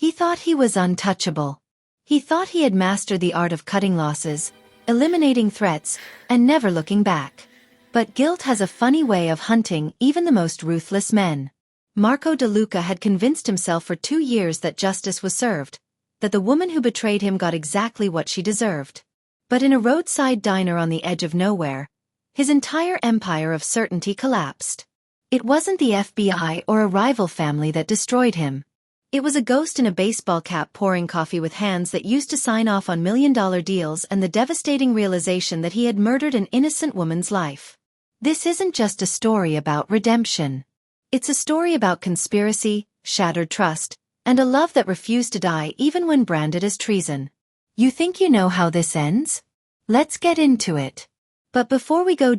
He thought he was untouchable. He thought he had mastered the art of cutting losses, eliminating threats, and never looking back. But guilt has a funny way of hunting even the most ruthless men. Marco Deluca had convinced himself for 2 years that justice was served, that the woman who betrayed him got exactly what she deserved. But in a roadside diner on the edge of nowhere, his entire empire of certainty collapsed. It wasn't the FBI or a rival family that destroyed him. It was a ghost in a baseball cap pouring coffee with hands that used to sign off on million-dollar deals and the devastating realization that he had murdered an innocent woman's life. This isn't just a story about redemption. It's a story about conspiracy, shattered trust, and a love that refused to die even when branded as treason. You think you know how this ends? Let's get into it. But before we go,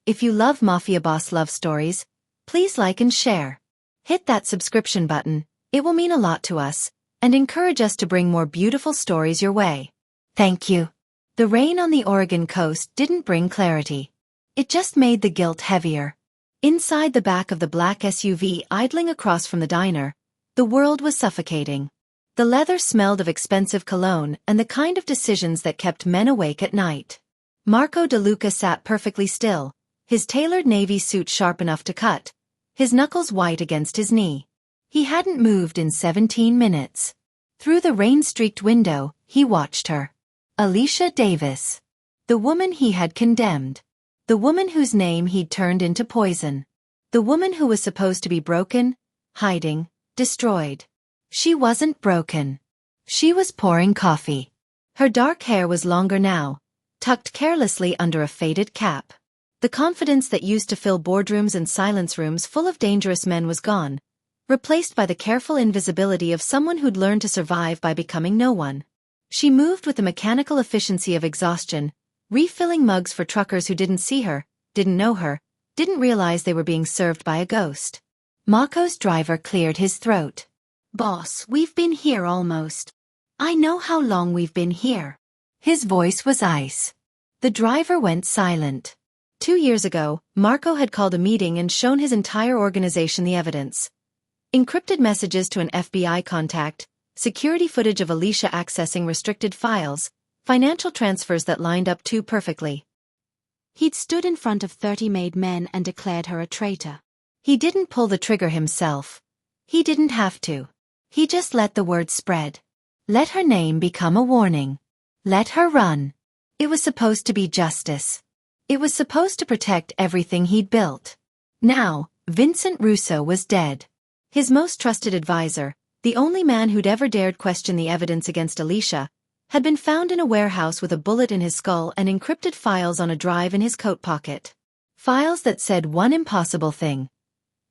if you love Mafia boss love stories, please like and share. Hit that subscription button, it will mean a lot to us, and encourage us to bring more beautiful stories your way. Thank you. The rain on the Oregon coast didn't bring clarity. It just made the guilt heavier. Inside the back of the black SUV idling across from the diner, the world was suffocating. The leather smelled of expensive cologne and the kind of decisions that kept men awake at night. Marco Deluca sat perfectly still, his tailored navy suit sharp enough to cut, his knuckles white against his knee. He hadn't moved in 17 minutes. Through the rain-streaked window, he watched her. Alicia Davis. The woman he had condemned. The woman whose name he'd turned into poison. The woman who was supposed to be broken, hiding, destroyed. She wasn't broken. She was pouring coffee. Her dark hair was longer now, tucked carelessly under a faded cap. The confidence that used to fill boardrooms and silence rooms full of dangerous men was gone, replaced by the careful invisibility of someone who'd learned to survive by becoming no one. She moved with the mechanical efficiency of exhaustion, refilling mugs for truckers who didn't see her, didn't know her, didn't realize they were being served by a ghost. Marco's driver cleared his throat. "Boss, we've been here almost. I know how long we've been here." His voice was ice. The driver went silent. 2 years ago, Marco had called a meeting and shown his entire organization the evidence. Encrypted messages to an FBI contact, security footage of Alicia accessing restricted files, financial transfers that lined up too perfectly. He'd stood in front of 30 made men and declared her a traitor. He didn't pull the trigger himself. He didn't have to. He just let the word spread. Let her name become a warning. Let her run. It was supposed to be justice. It was supposed to protect everything he'd built. Now, Vincent Russo was dead. His most trusted advisor, the only man who'd ever dared question the evidence against Alicia, had been found in a warehouse with a bullet in his skull and encrypted files on a drive in his coat pocket. Files that said one impossible thing.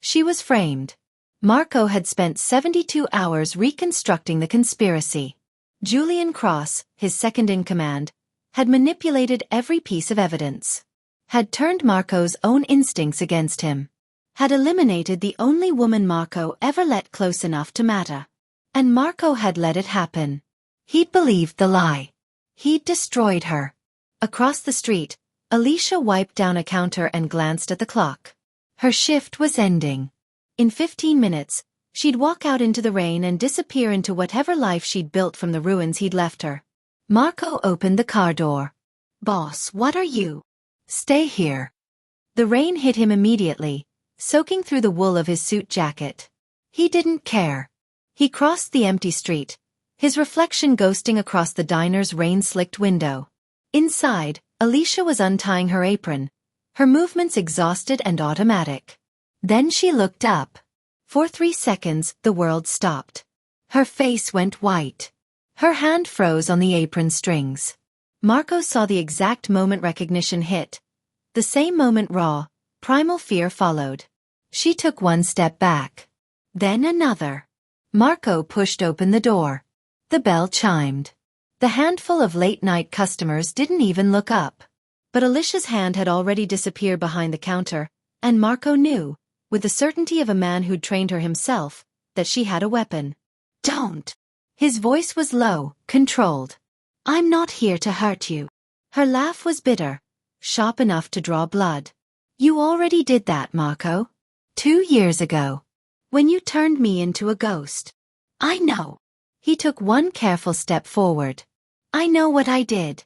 She was framed. Marco had spent 72 hours reconstructing the conspiracy. Julian Cross, his second-in-command, had manipulated every piece of evidence. Had turned Marco's own instincts against him. Had eliminated the only woman Marco ever let close enough to matter. And Marco had let it happen. He'd believed the lie. He'd destroyed her. Across the street, Alicia wiped down a counter and glanced at the clock. Her shift was ending. In 15 minutes, she'd walk out into the rain and disappear into whatever life she'd built from the ruins he'd left her. Marco opened the car door. "Boss, what are you?" "Stay here." The rain hit him immediately, soaking through the wool of his suit jacket. He didn't care. He crossed the empty street, his reflection ghosting across the diner's rain-slicked window. Inside, Alicia was untying her apron, her movements exhausted and automatic. Then she looked up. For 3 seconds, the world stopped. Her face went white. Her hand froze on the apron strings. Marco saw the exact moment recognition hit. The same moment raw, primal fear followed. She took one step back. Then another. Marco pushed open the door. The bell chimed. The handful of late-night customers didn't even look up. But Alicia's hand had already disappeared behind the counter, and Marco knew, with the certainty of a man who'd trained her himself, that she had a weapon. "Don't." His voice was low, controlled. "I'm not here to hurt you." Her laugh was bitter, sharp enough to draw blood. "You already did that, Marco. 2 years ago. When you turned me into a ghost." "I know." He took one careful step forward. I know what I did.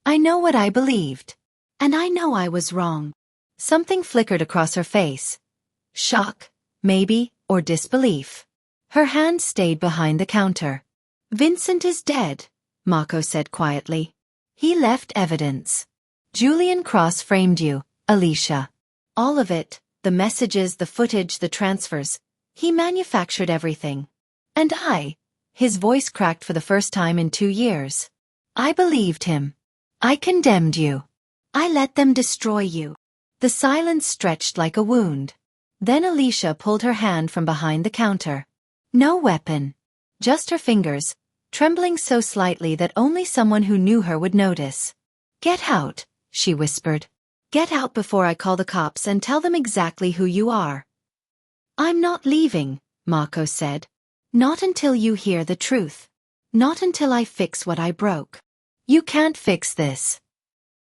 I know what I believed. And I know I was wrong. Something flickered across her face. Shock, maybe, or disbelief. Her hand stayed behind the counter. Vincent is dead, Marco said quietly. He left evidence. Julian Cross framed you, Alicia. All of it, the messages, the footage, the transfers. He manufactured everything. And his voice cracked for the first time in 2 years. I believed him. I condemned you. I let them destroy you. The silence stretched like a wound. Then Alicia pulled her hand from behind the counter. No weapon. Just her fingers, trembling so slightly that only someone who knew her would notice. Get out, she whispered. Get out before I call the cops and tell them exactly who you are. I'm not leaving, Marco said. Not until you hear the truth. Not until I fix what I broke. You can't fix this.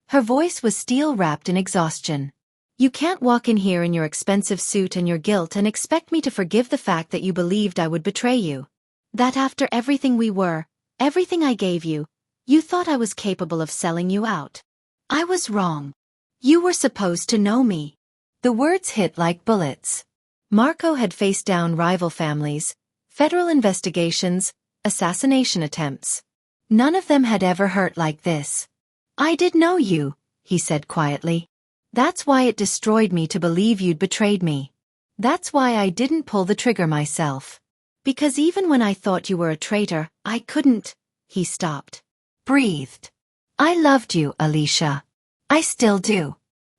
Her voice was steel-wrapped in exhaustion. You can't walk in here in your expensive suit and your guilt and expect me to forgive the fact that you believed I would betray you. That after everything we were, everything I gave you, you thought I was capable of selling you out. I was wrong. You were supposed to know me. The words hit like bullets. Marco had faced down rival families, federal investigations, assassination attempts. None of them had ever hurt like this. I did know you, he said quietly. That's why it destroyed me to believe you'd betrayed me. That's why I didn't pull the trigger myself. Because even when I thought you were a traitor, I couldn't. He stopped. Breathed. I loved you, Alicia. I still do.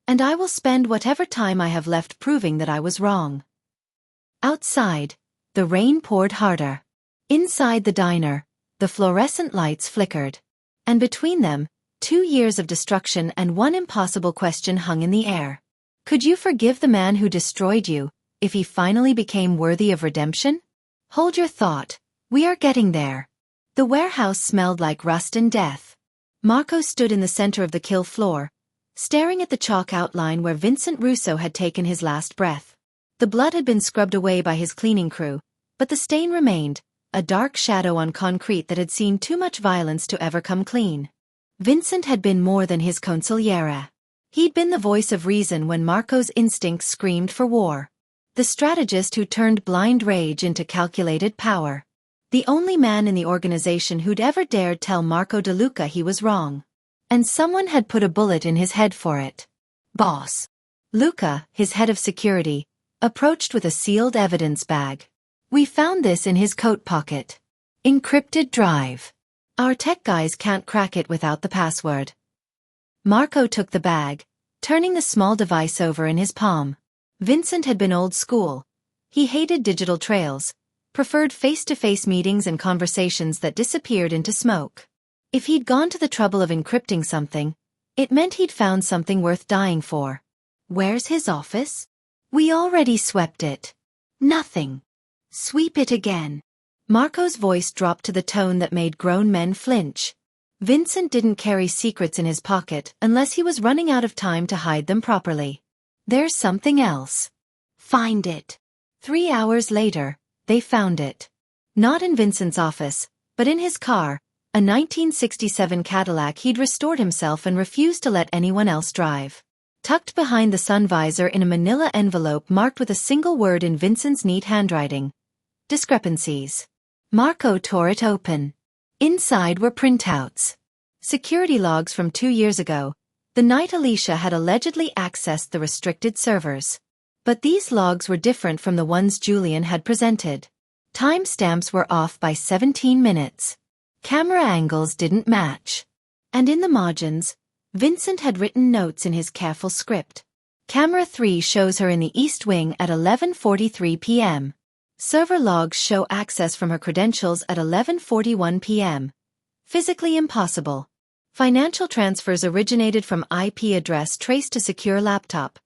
And I will spend whatever time I have left proving that I was wrong. Outside, the rain poured harder. Inside the diner, the fluorescent lights flickered. And between them, 2 years of destruction and one impossible question hung in the air. Could you forgive the man who destroyed you, if he finally became worthy of redemption? Hold your thought. We are getting there. The warehouse smelled like rust and death. Marco stood in the center of the kill floor, staring at the chalk outline where Vincent Russo had taken his last breath. The blood had been scrubbed away by his cleaning crew, but the stain remained, a dark shadow on concrete that had seen too much violence to ever come clean. Vincent had been more than his consigliere. He'd been the voice of reason when Marco's instincts screamed for war. The strategist who turned blind rage into calculated power. The only man in the organization who'd ever dared tell Marco Deluca he was wrong. And someone had put a bullet in his head for it. Boss. Luca, his head of security, approached with a sealed evidence bag. We found this in his coat pocket. Encrypted drive. Our tech guys can't crack it without the password. Marco took the bag, turning the small device over in his palm. Vincent had been old school. He hated digital trails, preferred face-to-face meetings and conversations that disappeared into smoke. If he'd gone to the trouble of encrypting something, it meant he'd found something worth dying for. Where's his office? We already swept it. Nothing. Sweep it again. Marco's voice dropped to the tone that made grown men flinch. Vincent didn't carry secrets in his pocket unless he was running out of time to hide them properly. There's something else. Find it. 3 hours later, they found it. Not in Vincent's office, but in his car, a 1967 Cadillac he'd restored himself and refused to let anyone else drive. Tucked behind the sun visor in a manila envelope marked with a single word in Vincent's neat handwriting. Discrepancies. Marco tore it open. Inside were printouts. Security logs from 2 years ago, the night Alicia had allegedly accessed the restricted servers. But these logs were different from the ones Julian had presented. Timestamps were off by 17 minutes. Camera angles didn't match. And in the margins, Vincent had written notes in his careful script. Camera 3 shows her in the East Wing at 11:43 p.m. Server logs show access from her credentials at 11:41 p.m. Physically impossible. Financial transfers originated from IP address traced to secure laptop.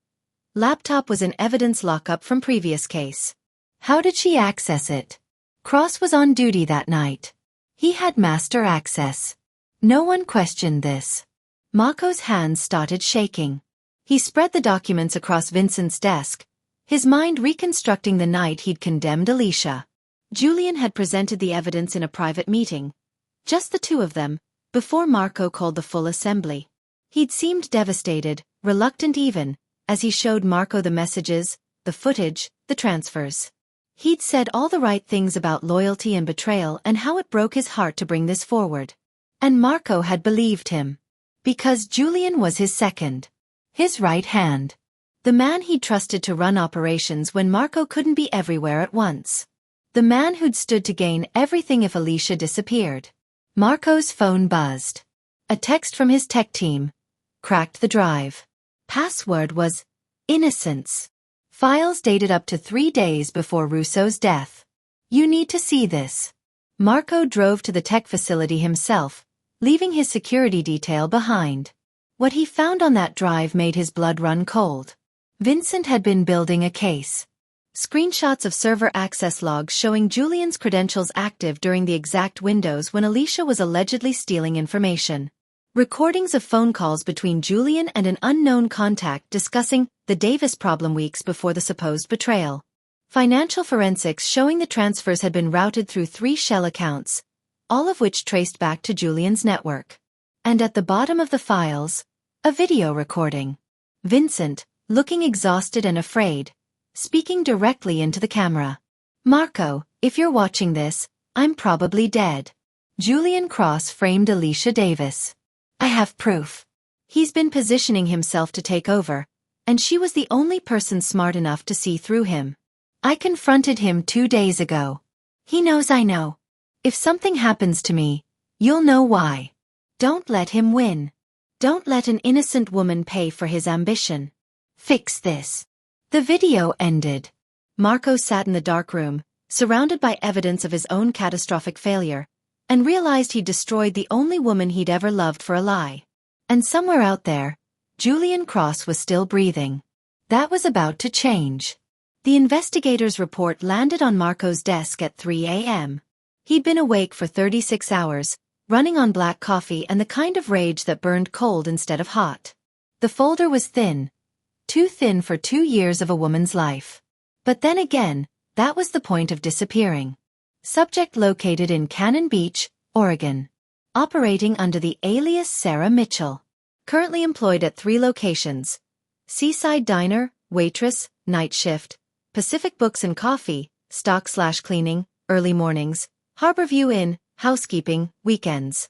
Laptop was in evidence lockup from previous case. How did she access it? Cross was on duty that night. He had master access. No one questioned this. Marco's hands started shaking. He spread the documents across Vincent's desk, his mind reconstructing the night he'd condemned Alicia. Julian had presented the evidence in a private meeting. Just the two of them, before Marco called the full assembly. He'd seemed devastated, reluctant even, as he showed Marco the messages, the footage, the transfers. He'd said all the right things about loyalty and betrayal and how it broke his heart to bring this forward. And Marco had believed him. Because Julian was his second. His right hand. The man he'd trusted to run operations when Marco couldn't be everywhere at once. The man who'd stood to gain everything if Alicia disappeared. Marco's phone buzzed. A text from his tech team. Cracked the drive. Password was innocence. Files dated up to 3 days before Russo's death. You need to see this. Marco drove to the tech facility himself, leaving his security detail behind. What he found on that drive made his blood run cold. Vincent had been building a case. Screenshots of server access logs showing Julian's credentials active during the exact windows when Alicia was allegedly stealing information. Recordings of phone calls between Julian and an unknown contact discussing the Davis problem weeks before the supposed betrayal. Financial forensics showing the transfers had been routed through 3 shell accounts, all of which traced back to Julian's network. And at the bottom of the files, a video recording. Vincent, looking exhausted and afraid, speaking directly into the camera. Marco, if you're watching this, I'm probably dead. Julian Cross framed Alicia Davis. I have proof. He's been positioning himself to take over, and she was the only person smart enough to see through him. I confronted him 2 days ago. He knows I know. If something happens to me, you'll know why. Don't let him win. Don't let an innocent woman pay for his ambition. Fix this. The video ended. Marco sat in the dark room, surrounded by evidence of his own catastrophic failure, and realized he'd destroyed the only woman he'd ever loved for a lie. And somewhere out there, Julian Cross was still breathing. That was about to change. The investigator's report landed on Marco's desk at 3 a.m. He'd been awake for 36 hours, running on black coffee and the kind of rage that burned cold instead of hot. The folder was thin. Too thin for 2 years of a woman's life. But then again, that was the point of disappearing. Subject located in Cannon Beach, Oregon. Operating under the alias Sarah Mitchell. Currently employed at 3 locations. Seaside Diner, waitress, night shift. Pacific Books and Coffee, stock/cleaning, early mornings. Harborview Inn, housekeeping, weekends.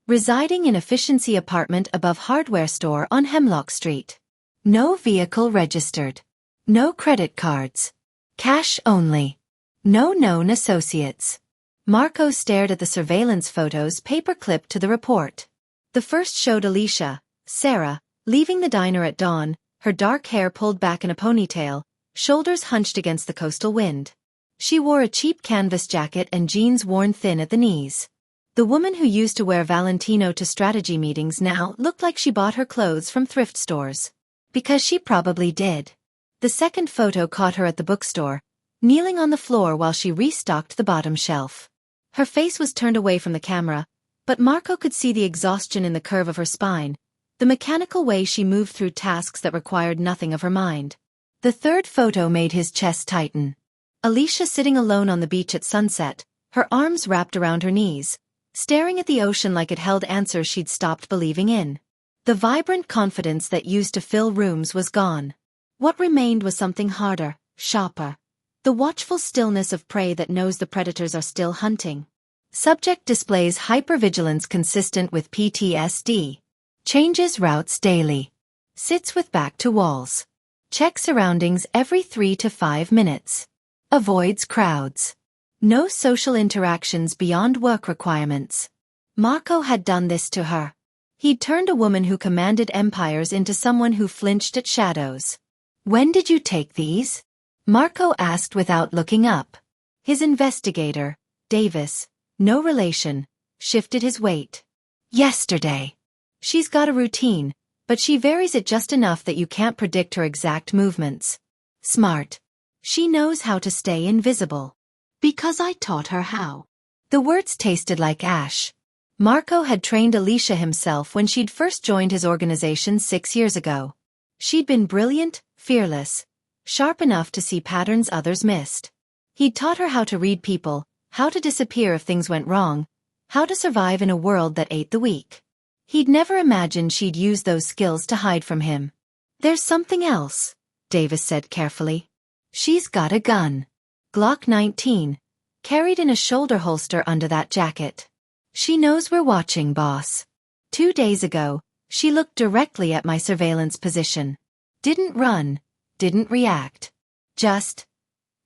Residing in Efficiency Apartment above Hardware Store on Hemlock Street. No vehicle registered. No credit cards. Cash only. No known associates. Marco stared at the surveillance photos paper-clipped to the report. The first showed Alicia, Sarah, leaving the diner at dawn, her dark hair pulled back in a ponytail, shoulders hunched against the coastal wind. She wore a cheap canvas jacket and jeans worn thin at the knees. The woman who used to wear Valentino to strategy meetings now looked like she bought her clothes from thrift stores. Because she probably did. The second photo caught her at the bookstore, kneeling on the floor while she restocked the bottom shelf. Her face was turned away from the camera, but Marco could see the exhaustion in the curve of her spine, the mechanical way she moved through tasks that required nothing of her mind. The third photo made his chest tighten. Alicia sitting alone on the beach at sunset, her arms wrapped around her knees, staring at the ocean like it held answers she'd stopped believing in. The vibrant confidence that used to fill rooms was gone. What remained was something harder, sharper. The watchful stillness of prey that knows the predators are still hunting. Subject displays hypervigilance consistent with PTSD. Changes routes daily. Sits with back to walls. Check surroundings every 3 to 5 minutes. Avoids crowds. No social interactions beyond work requirements. Marco had done this to her. He'd turned a woman who commanded empires into someone who flinched at shadows. When did you take these? Marco asked without looking up. His investigator, Davis, no relation, shifted his weight. Yesterday. She's got a routine, but she varies it just enough that you can't predict her exact movements. Smart. She knows how to stay invisible. Because I taught her how. The words tasted like ash. Marco had trained Alicia himself when she'd first joined his organization 6 years ago. She'd been brilliant, fearless, sharp enough to see patterns others missed. He'd taught her how to read people, how to disappear if things went wrong, how to survive in a world that ate the weak. He'd never imagined she'd use those skills to hide from him. "There's something else," Davis said carefully. "She's got a gun. Glock 19, carried in a shoulder holster under that jacket. She knows we're watching, boss. 2 days ago, she looked directly at my surveillance position. Didn't run, didn't react. Just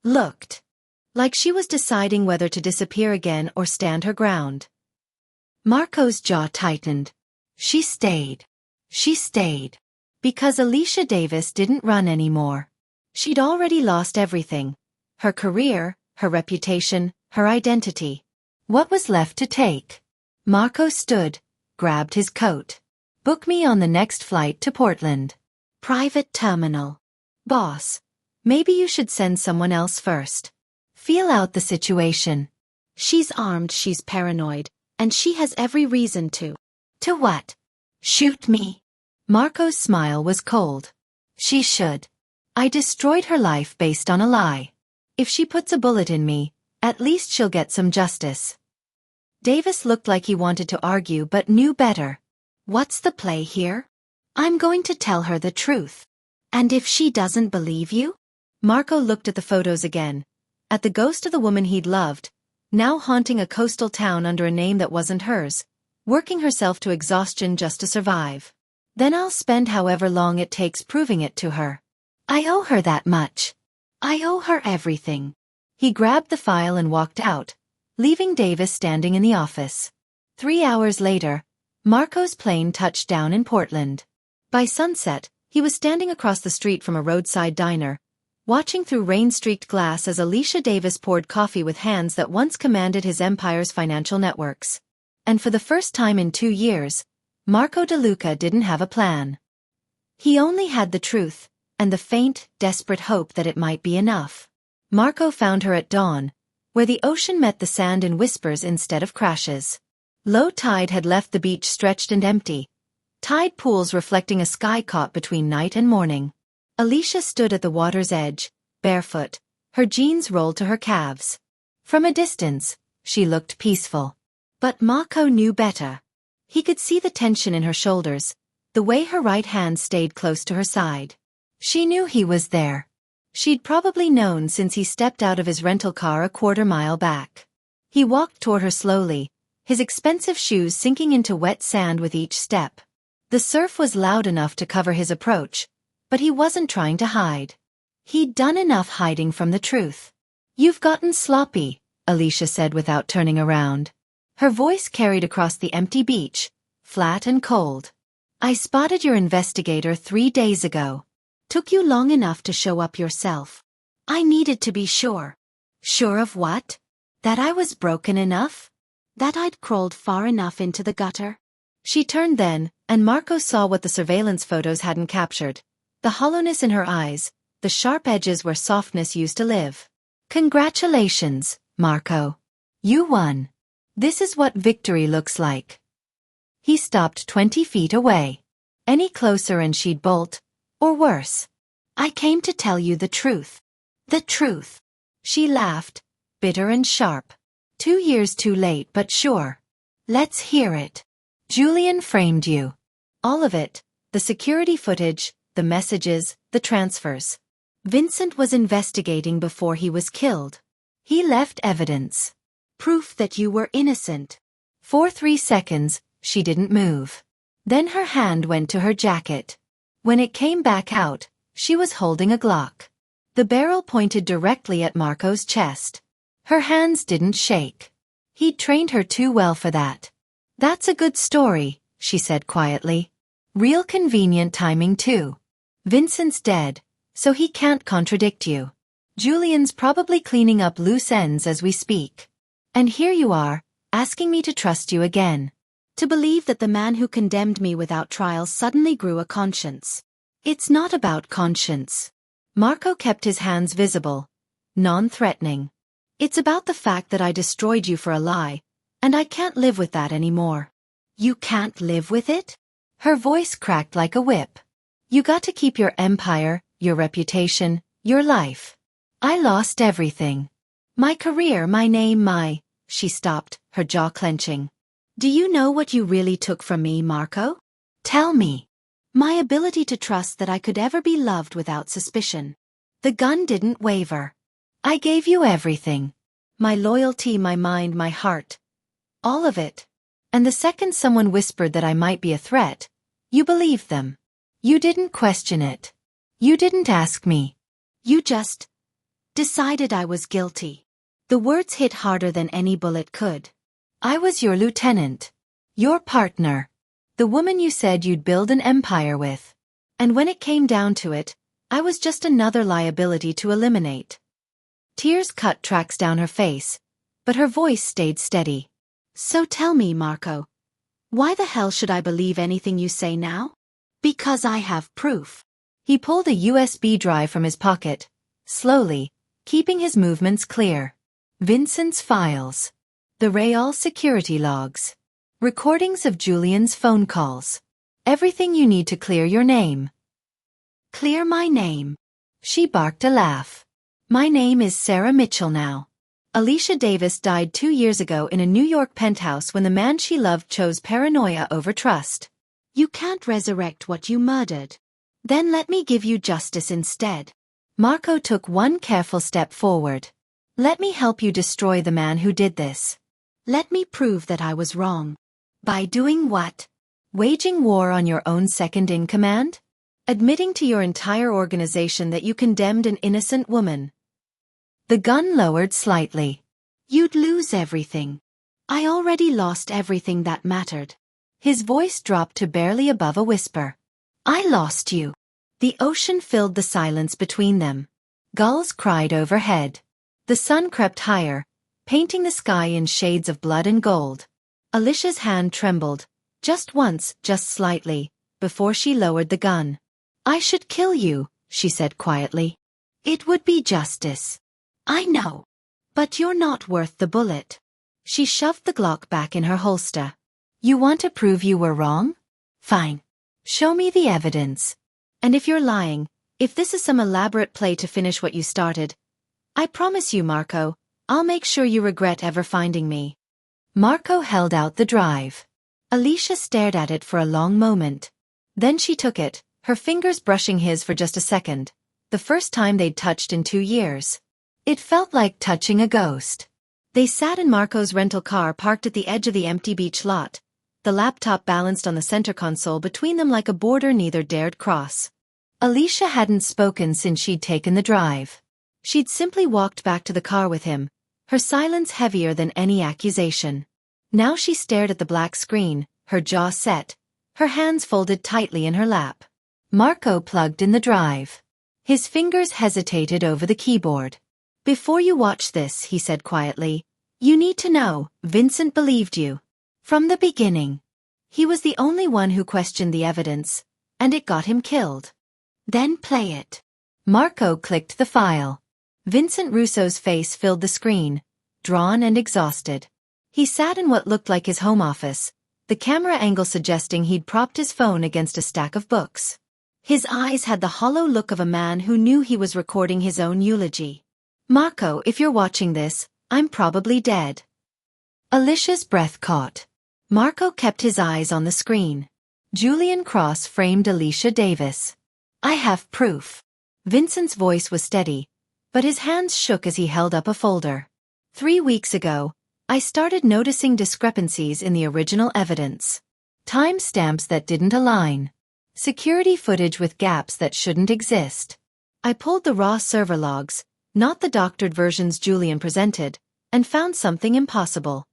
looked. Like she was deciding whether to disappear again or stand her ground." Marco's jaw tightened. She stayed. She stayed. Because Alicia Davis didn't run anymore. She'd already lost everything. Her career, her reputation, her identity. What was left to take? Marco stood, grabbed his coat. "Book me on the next flight to Portland. Private terminal. Boss, maybe you should send someone else first. Feel out the situation. She's armed, she's paranoid, and she has every reason to." "To what? Shoot me?" Marco's smile was cold. "She should. I destroyed her life based on a lie. If she puts a bullet in me, at least she'll get some justice." Davis looked like he wanted to argue but knew better. "What's the play here? I'm going to tell her the truth. And if she doesn't believe you?" Marco looked at the photos again. At the ghost of the woman he'd loved, now haunting a coastal town under a name that wasn't hers, working herself to exhaustion just to survive. "Then I'll spend however long it takes proving it to her. I owe her that much. I owe her everything." He grabbed the file and walked out, leaving Davis standing in the office. 3 hours later, Marco's plane touched down in Portland. By sunset, he was standing across the street from a roadside diner, watching through rain-streaked glass as Alicia Davis poured coffee with hands that once commanded his empire's financial networks. And for the first time in 2 years, Marco Deluca didn't have a plan. He only had the truth, and the faint, desperate hope that it might be enough. Marco found her at dawn, where the ocean met the sand in whispers instead of crashes. Low tide had left the beach stretched and empty, tide pools reflecting a sky caught between night and morning. Alicia stood at the water's edge, barefoot, her jeans rolled to her calves. From a distance, she looked peaceful. But Marco knew better. He could see the tension in her shoulders, the way her right hand stayed close to her side. She knew he was there. She'd probably known since he stepped out of his rental car a quarter-mile back. He walked toward her slowly, his expensive shoes sinking into wet sand with each step. The surf was loud enough to cover his approach, but he wasn't trying to hide. He'd done enough hiding from the truth. "You've gotten sloppy," Alicia said without turning around. Her voice carried across the empty beach, flat and cold. "I spotted your investigator 3 days ago. Took you long enough to show up yourself. I needed to be sure." "Sure of what? That I was broken enough? That I'd crawled far enough into the gutter?" She turned then, and Marco saw what the surveillance photos hadn't captured. The hollowness in her eyes, the sharp edges where softness used to live. "Congratulations, Marco. You won. This is what victory looks like." He stopped 20 feet away. Any closer and she'd bolt, or worse. "I came to tell you the truth. The truth." She laughed, bitter and sharp. 2 years too late, but sure. "Let's hear it. Julian framed you." All of it, the security footage, the messages, the transfers. Vincent was investigating before he was killed. He left evidence. Proof that you were innocent. For 3 seconds, she didn't move. Then her hand went to her jacket. When it came back out, she was holding a Glock. The barrel pointed directly at Marco's chest. Her hands didn't shake. He'd trained her too well for that. "That's a good story," she said quietly. "Real convenient timing too. Vincent's dead, so he can't contradict you. Julian's probably cleaning up loose ends as we speak. And here you are, asking me to trust you again. To believe that the man who condemned me without trial suddenly grew a conscience. It's not about conscience." Marco kept his hands visible, non-threatening. "It's about the fact that I destroyed you for a lie, and I can't live with that anymore." "You can't live with it?" Her voice cracked like a whip. "You got to keep your empire, your reputation, your life. I lost everything. My career, my name, She stopped, her jaw clenching. Do you know what you really took from me, Marco? Tell me. My ability to trust that I could ever be loved without suspicion. The gun didn't waver. I gave you everything. My loyalty, my mind, my heart. All of it. And the second someone whispered that I might be a threat, you believed them. You didn't question it. You didn't ask me. You just decided I was guilty. The words hit harder than any bullet could. I was your lieutenant. Your partner. The woman you said you'd build an empire with. And when it came down to it, I was just another liability to eliminate. Tears cut tracks down her face, but her voice stayed steady. So tell me, Marco, why the hell should I believe anything you say now? Because I have proof. He pulled a USB drive from his pocket, slowly, keeping his movements clear. Vincent's files. The Real security logs. Recordings of Julian's phone calls. Everything you need to clear your name. Clear my name. She barked a laugh. My name is Sarah Mitchell now. Alicia Davis died 2 years ago in a New York penthouse when the man she loved chose paranoia over trust. You can't resurrect what you murdered. Then let me give you justice instead. Marco took one careful step forward. Let me help you destroy the man who did this. Let me prove that I was wrong. By doing what? Waging war on your own second-in-command? Admitting to your entire organization that you condemned an innocent woman. The gun lowered slightly. You'd lose everything. I already lost everything that mattered. His voice dropped to barely above a whisper. I lost you. The ocean filled the silence between them. Gulls cried overhead. The sun crept higher, painting the sky in shades of blood and gold. Alicia's hand trembled, just once, just slightly, before she lowered the gun. I should kill you, she said quietly. It would be justice. I know. But you're not worth the bullet. She shoved the Glock back in her holster. You want to prove you were wrong? Fine. Show me the evidence. And if you're lying, if this is some elaborate play to finish what you started, I promise you, Marco, I'll make sure you regret ever finding me. Marco held out the drive. Alicia stared at it for a long moment. Then she took it, her fingers brushing his for just a second, the first time they'd touched in 2 years. It felt like touching a ghost. They sat in Marco's rental car parked at the edge of the empty beach lot, the laptop balanced on the center console between them like a border neither dared cross. Alicia hadn't spoken since she'd taken the drive. She'd simply walked back to the car with him, her silence heavier than any accusation. Now she stared at the black screen, her jaw set, her hands folded tightly in her lap. Marco plugged in the drive. His fingers hesitated over the keyboard. Before you watch this, he said quietly, you need to know, Vincent believed you. From the beginning. He was the only one who questioned the evidence, and it got him killed. Then play it. Marco clicked the file. Vincent Russo's face filled the screen, drawn and exhausted. He sat in what looked like his home office, the camera angle suggesting he'd propped his phone against a stack of books. His eyes had the hollow look of a man who knew he was recording his own eulogy. Marco, if you're watching this, I'm probably dead. Alicia's breath caught. Marco kept his eyes on the screen. Julian Cross framed Alicia Davis. I have proof. Vincent's voice was steady, but his hands shook as he held up a folder. 3 weeks ago, I started noticing discrepancies in the original evidence. Timestamps that didn't align. Security footage with gaps that shouldn't exist. I pulled the raw server logs, not the doctored versions Julian presented, and found something impossible.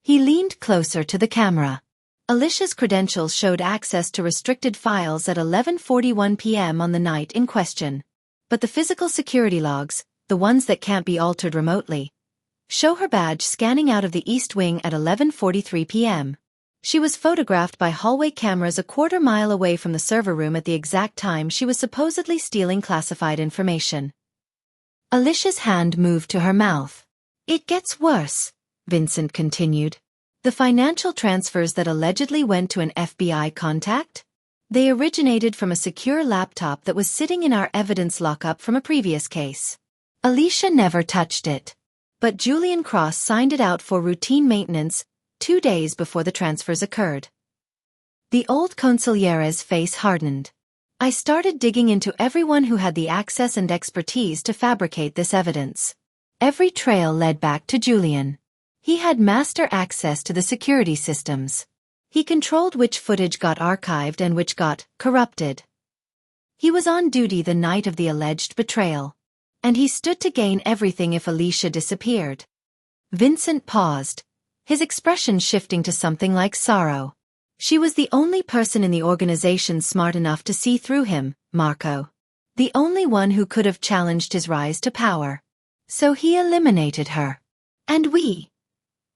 He leaned closer to the camera. Alicia's credentials showed access to restricted files at 11:41 p.m. on the night in question. But the physical security logs, the ones that can't be altered remotely, show her badge scanning out of the East Wing at 11:43 p.m. She was photographed by hallway cameras a quarter mile away from the server room at the exact time she was supposedly stealing classified information. Alicia's hand moved to her mouth. It gets worse, Vincent continued. The financial transfers that allegedly went to an FBI contact? They originated from a secure laptop that was sitting in our evidence lockup from a previous case. Alicia never touched it. but Julian Cross signed it out for routine maintenance 2 days before the transfers occurred. The old consigliere's face hardened. I started digging into everyone who had the access and expertise to fabricate this evidence. Every trail led back to Julian. He had master access to the security systems. He controlled which footage got archived and which got corrupted. He was on duty the night of the alleged betrayal. And he stood to gain everything if Alicia disappeared. Vincent paused, his expression shifting to something like sorrow. She was the only person in the organization smart enough to see through him, Marco. The only one who could have challenged his rise to power. So he eliminated her. And we.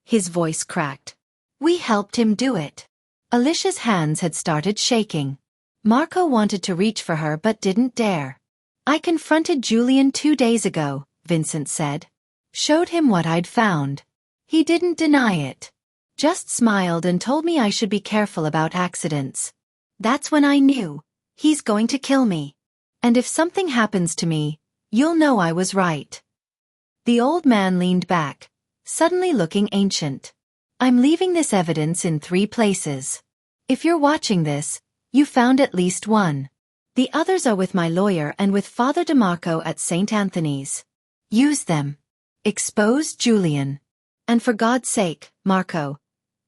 His voice cracked. We helped him do it. Alicia's hands had started shaking. Marco wanted to reach for her but didn't dare. I confronted Julian 2 days ago, Vincent said. Showed him what I'd found. He didn't deny it. Just smiled and told me I should be careful about accidents. That's when I knew. He's going to kill me. And if something happens to me, you'll know I was right. The old man leaned back, suddenly looking ancient. I'm leaving this evidence in 3 places. If you're watching this, you found at least one. The others are with my lawyer and with Father DeMarco at St. Anthony's. Use them. Expose Julian. And for God's sake, Marco,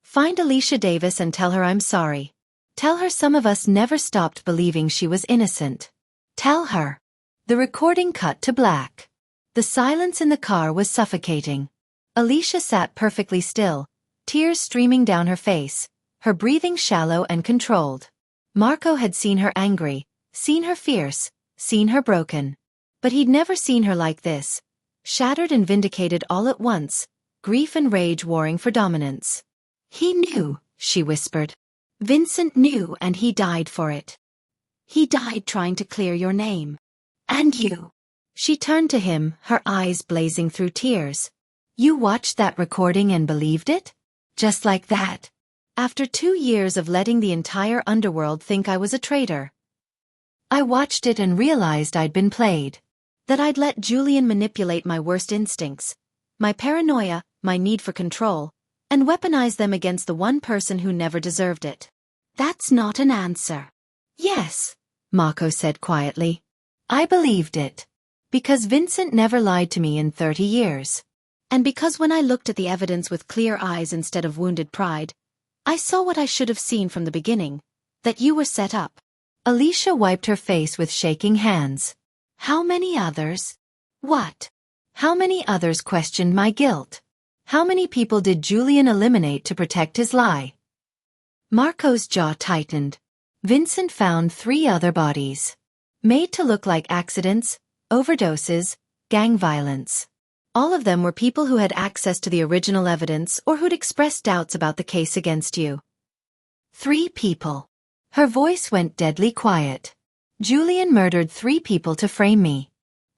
find Alicia Davis and tell her I'm sorry. Tell her some of us never stopped believing she was innocent. Tell her. The recording cut to black. The silence in the car was suffocating. Alicia sat perfectly still, tears streaming down her face, her breathing shallow and controlled. Marco had seen her angry, seen her fierce, seen her broken. But he'd never seen her like this, shattered and vindicated all at once, grief and rage warring for dominance. He knew, she whispered. Vincent knew and he died for it. He died trying to clear your name. And you. She turned to him, her eyes blazing through tears. You watched that recording and believed it? Just like that. After 2 years of letting the entire underworld think I was a traitor. I watched it and realized I'd been played. That I'd let Julian manipulate my worst instincts, my paranoia, my need for control, and weaponize them against the one person who never deserved it. That's not an answer. Yes, Marco said quietly. I believed it. Because Vincent never lied to me in 30 years. And because when I looked at the evidence with clear eyes instead of wounded pride, I saw what I should have seen from the beginning, that you were set up. Alicia wiped her face with shaking hands. How many others? What? How many others questioned my guilt? How many people did Julian eliminate to protect his lie? Marco's jaw tightened. Vincent found 3 other bodies. Made to look like accidents, overdoses, gang violence. All of them were people who had access to the original evidence or who'd expressed doubts about the case against you. 3 people. Her voice went deadly quiet. Julian murdered 3 people to frame me.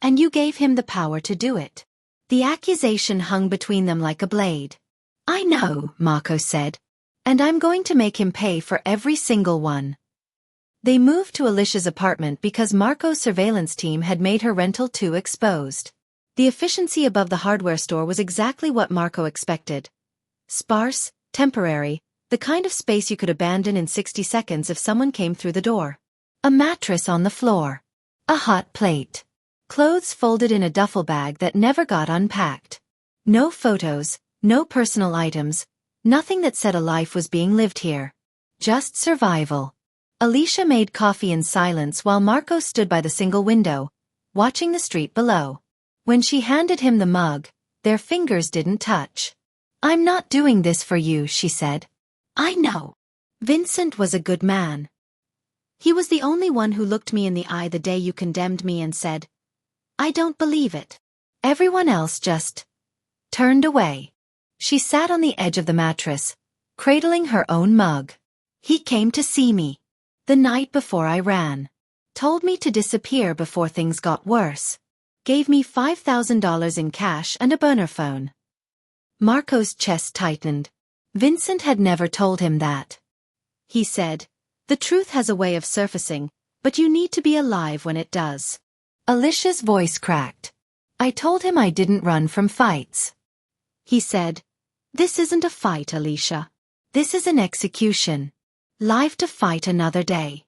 And you gave him the power to do it. The accusation hung between them like a blade. I know, Marco said. And I'm going to make him pay for every single one. They moved to Alicia's apartment because Marco's surveillance team had made her rental too exposed. The efficiency above the hardware store was exactly what Marco expected. Sparse, temporary, the kind of space you could abandon in 60 seconds if someone came through the door. A mattress on the floor. A hot plate. Clothes folded in a duffel bag that never got unpacked. No photos, no personal items, nothing that said a life was being lived here. Just survival. Alicia made coffee in silence while Marco stood by the single window, watching the street below. When she handed him the mug, their fingers didn't touch. I'm not doing this for you, she said. I know. Vincent was a good man. He was the only one who looked me in the eye the day you condemned me and said, I don't believe it. Everyone else just turned away. She sat on the edge of the mattress, cradling her own mug. He came to see me. The night before I ran. Told me to disappear before things got worse. Gave me $5,000 in cash and a burner phone. Marco's chest tightened. Vincent had never told him that. He said, the truth has a way of surfacing, but you need to be alive when it does. Alicia's voice cracked. I told him I didn't run from fights. He said, "This isn't a fight, Alicia. This is an execution. Live to fight another day.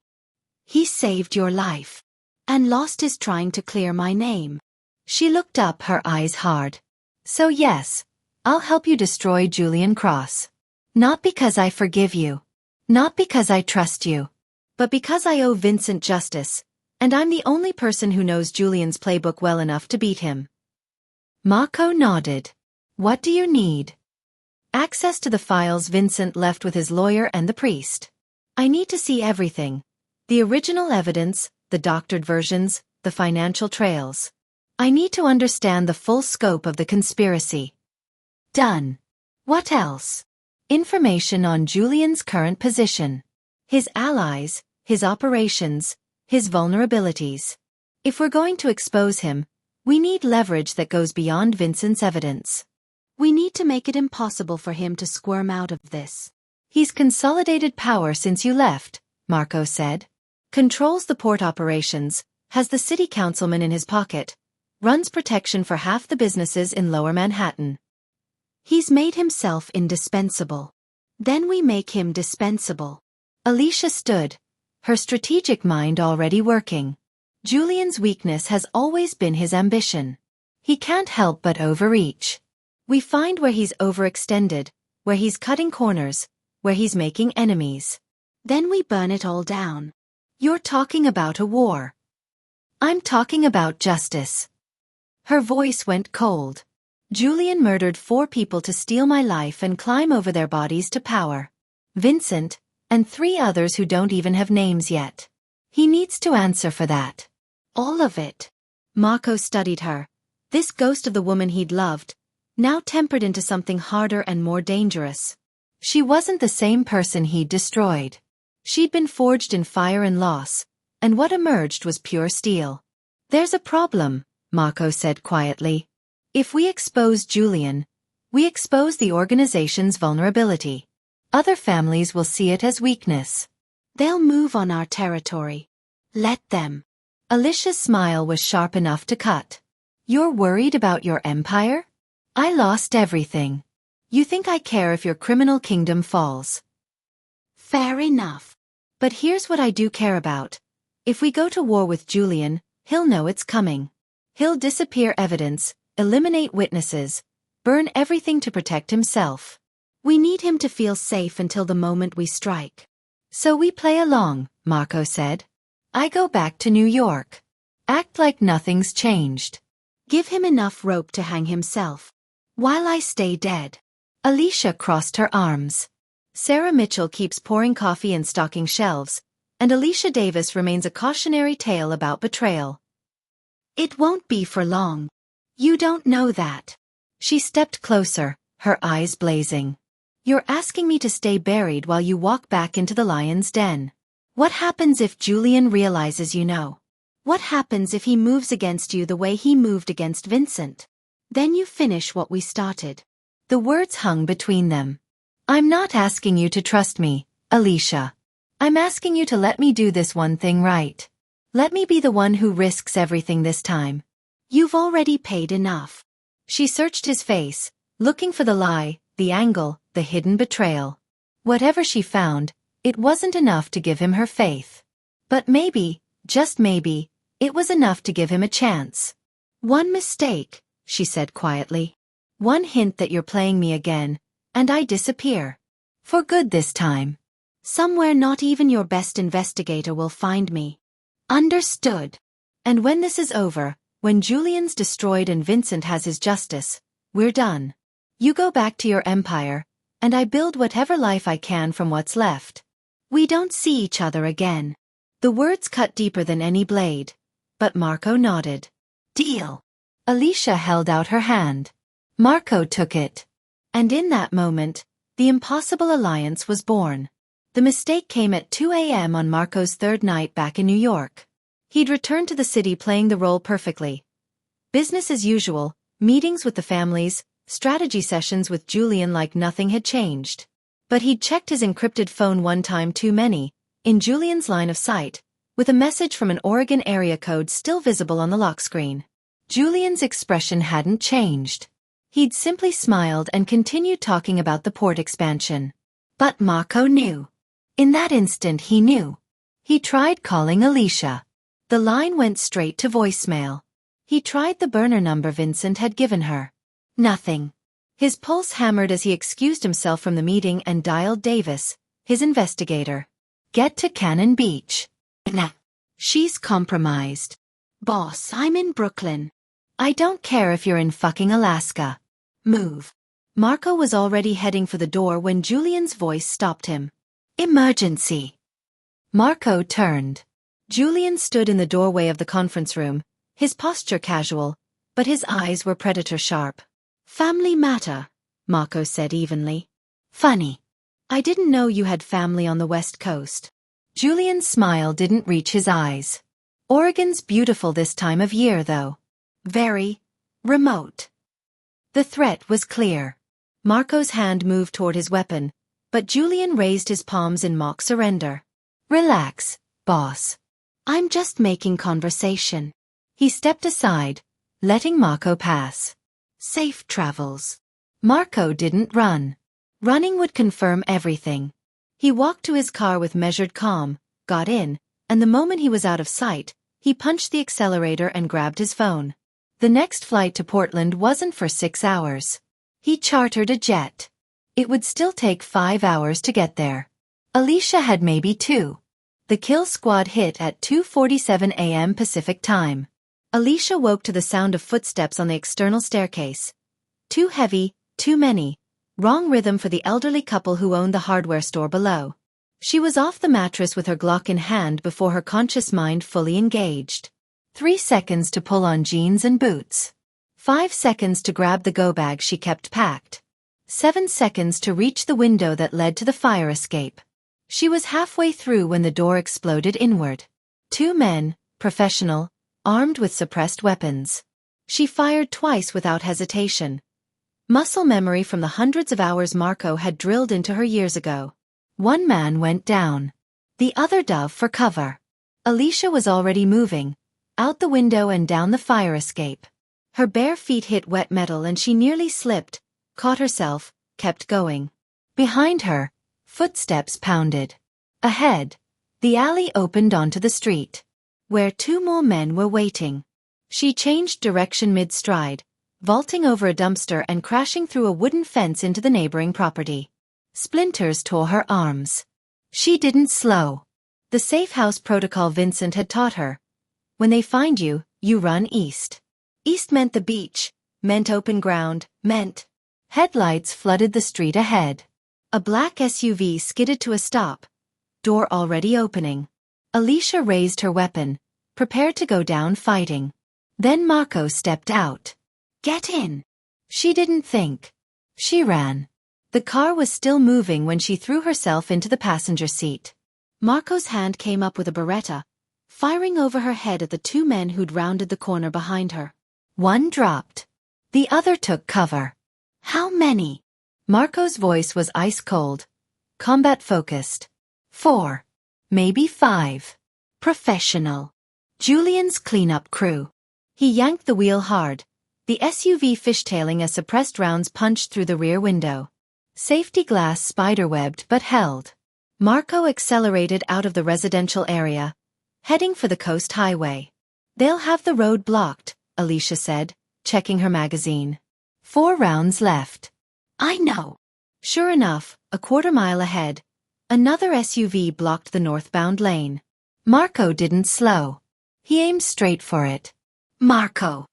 He saved your life. And lost his trying to clear my name." She looked up, her eyes hard. "So yes, I'll help you destroy Julian Cross. Not because I forgive you. Not because I trust you. But because I owe Vincent justice, and I'm the only person who knows Julian's playbook well enough to beat him." Marco nodded. "What do you need?" "Access to the files Vincent left with his lawyer and the priest. I need to see everything. The original evidence, the doctored versions, the financial trails. I need to understand the full scope of the conspiracy." "Done. What else?" "Information on Julian's current position. His allies, his operations, his vulnerabilities. If we're going to expose him, we need leverage that goes beyond Vincent's evidence. We need to make it impossible for him to squirm out of this." "He's consolidated power since you left," Marco said. "Controls the port operations, has the city councilman in his pocket, runs protection for half the businesses in Lower Manhattan. He's made himself indispensable. Then we make him dispensable." Alicia stood, her strategic mind already working. Julian's weakness has always been his ambition. He can't help but overreach. We find where he's overextended, where he's cutting corners, where he's making enemies. Then we burn it all down. "You're talking about a war." "I'm talking about justice." Her voice went cold. "Julian murdered 4 people to steal my life and climb over their bodies to power. Vincent, and 3 others who don't even have names yet. He needs to answer for that. All of it." Marco studied her. This ghost of the woman he'd loved, now tempered into something harder and more dangerous. She wasn't the same person he'd destroyed. She'd been forged in fire and loss, and what emerged was pure steel. "There's a problem," Marco said quietly. "If we expose Julian, we expose the organization's vulnerability. Other families will see it as weakness. They'll move on our territory. Let them." Alicia's smile was sharp enough to cut. "You're worried about your empire? I lost everything. You think I care if your criminal kingdom falls? Fair enough. But here's what I do care about. If we go to war with Julian, he'll know it's coming. He'll disappear evidence, eliminate witnesses, burn everything to protect himself. We need him to feel safe until the moment we strike. So we play along," Marco said. "I go back to New York. Act like nothing's changed. Give him enough rope to hang himself. While I stay dead." Alicia crossed her arms. Sarah Mitchell keeps pouring coffee and stocking shelves, and Alicia Davis remains a cautionary tale about betrayal. "It won't be for long. You don't know that." She stepped closer, her eyes blazing. "You're asking me to stay buried while you walk back into the lion's den. What happens if Julian realizes you know? What happens if he moves against you the way he moved against Vincent? Then you finish what we started." The words hung between them. "I'm not asking you to trust me, Alicia. I'm asking you to let me do this one thing right. Let me be the one who risks everything this time. You've already paid enough." She searched his face, looking for the lie, the angle, the hidden betrayal. Whatever she found, it wasn't enough to give him her faith. But maybe, just maybe, it was enough to give him a chance. "One mistake," she said quietly. "One hint that you're playing me again, and I disappear. For good this time. Somewhere not even your best investigator will find me. Understood? And when this is over, when Julian's destroyed and Vincent has his justice, we're done. You go back to your empire, and I build whatever life I can from what's left. We don't see each other again." The words cut deeper than any blade, but Marco nodded. "Deal." Alicia held out her hand. Marco took it. And in that moment, the impossible alliance was born. The mistake came at 2 a.m. on Marco's 3rd night back in New York. He'd returned to the city playing the role perfectly. Business as usual, meetings with the families, strategy sessions with Julian like nothing had changed. But he'd checked his encrypted phone one time too many, in Julian's line of sight, with a message from an Oregon area code still visible on the lock screen. Julian's expression hadn't changed. He'd simply smiled and continued talking about the port expansion. But Marco knew. In that instant he knew. He tried calling Alicia. The line went straight to voicemail. He tried the burner number Vincent had given her. Nothing. His pulse hammered as he excused himself from the meeting and dialed Davis, his investigator. Get to Cannon Beach. Nah. She's compromised. Boss, I'm in Brooklyn. I don't care if you're in fucking Alaska. Move. Marco was already heading for the door when Julian's voice stopped him. Emergency. Marco turned. Julian stood in the doorway of the conference room, his posture casual, but his eyes were predator-sharp. Family matter, Marco said evenly. Funny. I didn't know you had family on the West Coast. Julian's smile didn't reach his eyes. Oregon's beautiful this time of year, though. Very remote. The threat was clear. Marco's hand moved toward his weapon, but Julian raised his palms in mock surrender. Relax, boss. I'm just making conversation. He stepped aside, letting Marco pass. Safe travels. Marco didn't run. Running would confirm everything. He walked to his car with measured calm, got in, and the moment he was out of sight, he punched the accelerator and grabbed his phone. The next flight to Portland wasn't for 6 hours. He chartered a jet. It would still take 5 hours to get there. Alicia had maybe 2. The kill squad hit at 2:47 a.m. Pacific time. Alicia woke to the sound of footsteps on the external staircase. Too heavy, too many. Wrong rhythm for the elderly couple who owned the hardware store below. She was off the mattress with her Glock in hand before her conscious mind fully engaged. 3 seconds to pull on jeans and boots. 5 seconds to grab the go-bag she kept packed. 7 seconds to reach the window that led to the fire escape. She was halfway through when the door exploded inward. 2 men, professional, armed with suppressed weapons. She fired twice without hesitation. Muscle memory from the hundreds of hours Marco had drilled into her years ago. 1 man went down. The other dove for cover. Alicia was already moving, out the window and down the fire escape. Her bare feet hit wet metal and she nearly slipped, caught herself, kept going. Behind her, footsteps pounded. Ahead, the alley opened onto the street, where 2 more men were waiting. She changed direction mid-stride, vaulting over a dumpster and crashing through a wooden fence into the neighboring property. Splinters tore her arms. She didn't slow. The safe house protocol Vincent had taught her. When they find you, you run east. East meant the beach, meant open ground, meant... Headlights flooded the street ahead. A black SUV skidded to a stop, door already opening. Alicia raised her weapon, prepared to go down fighting. Then Marco stepped out. Get in. She didn't think. She ran. The car was still moving when she threw herself into the passenger seat. Marco's hand came up with a Beretta, firing over her head at the 2 men who'd rounded the corner behind her. 1 dropped. The other took cover. How many? Marco's voice was ice-cold, combat-focused. 4. Maybe 5. Professional. Julian's cleanup crew. He yanked the wheel hard, the SUV fishtailing as suppressed rounds punched through the rear window. Safety glass spiderwebbed but held. Marco accelerated out of the residential area, heading for the coast highway. They'll have the road blocked, Alicia said, checking her magazine. 4 rounds left. I know. Sure enough, a quarter-mile ahead, another SUV blocked the northbound lane. Marco didn't slow. He aimed straight for it. Marco!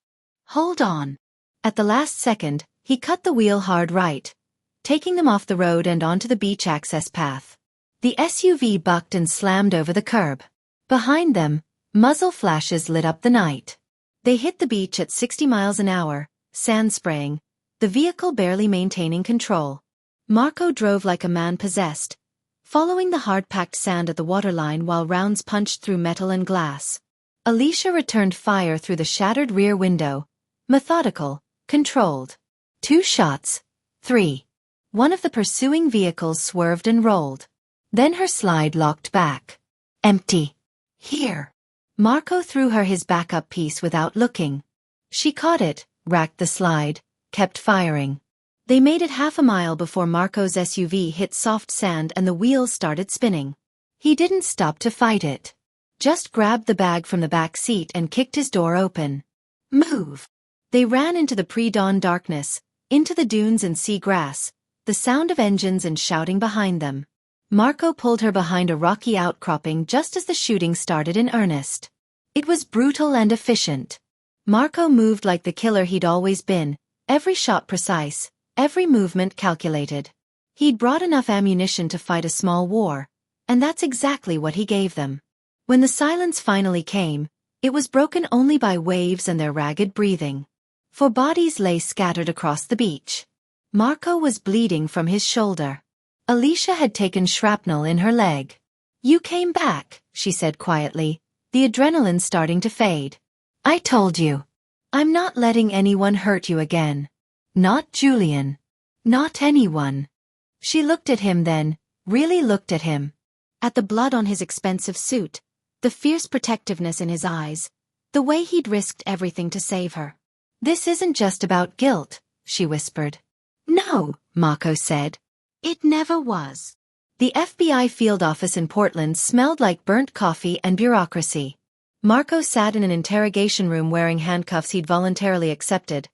Hold on. At the last second, he cut the wheel hard right, taking them off the road and onto the beach access path. The SUV bucked and slammed over the curb. Behind them, muzzle flashes lit up the night. They hit the beach at 60 miles an hour, sand spraying, the vehicle barely maintaining control. Marco drove like a man possessed, following the hard-packed sand at the waterline while rounds punched through metal and glass. Alicia returned fire through the shattered rear window, methodical, controlled. 2 shots. 3. One of the pursuing vehicles swerved and rolled. Then her slide locked back. Empty. Here. Marco threw her his backup piece without looking. She caught it, racked the slide, kept firing. They made it half a mile before Marco's SUV hit soft sand and the wheels started spinning. He didn't stop to fight it. Just grabbed the bag from the back seat and kicked his door open. Move! They ran into the pre-dawn darkness, into the dunes and sea grass, the sound of engines and shouting behind them. Marco pulled her behind a rocky outcropping just as the shooting started in earnest. It was brutal and efficient. Marco moved like the killer he'd always been, every shot precise, every movement calculated. He'd brought enough ammunition to fight a small war, and that's exactly what he gave them. When the silence finally came, it was broken only by waves and their ragged breathing. For bodies lay scattered across the beach. Marco was bleeding from his shoulder. Alicia had taken shrapnel in her leg. "You came back," she said quietly, the adrenaline starting to fade. "I told you. I'm not letting anyone hurt you again. Not Julian. Not anyone." She looked at him then, really looked at him. At the blood on his expensive suit, the fierce protectiveness in his eyes, the way he'd risked everything to save her. "This isn't just about guilt," she whispered. "No," Marco said. "It never was." The FBI field office in Portland smelled like burnt coffee and bureaucracy. Marco sat in an interrogation room wearing handcuffs he'd voluntarily accepted,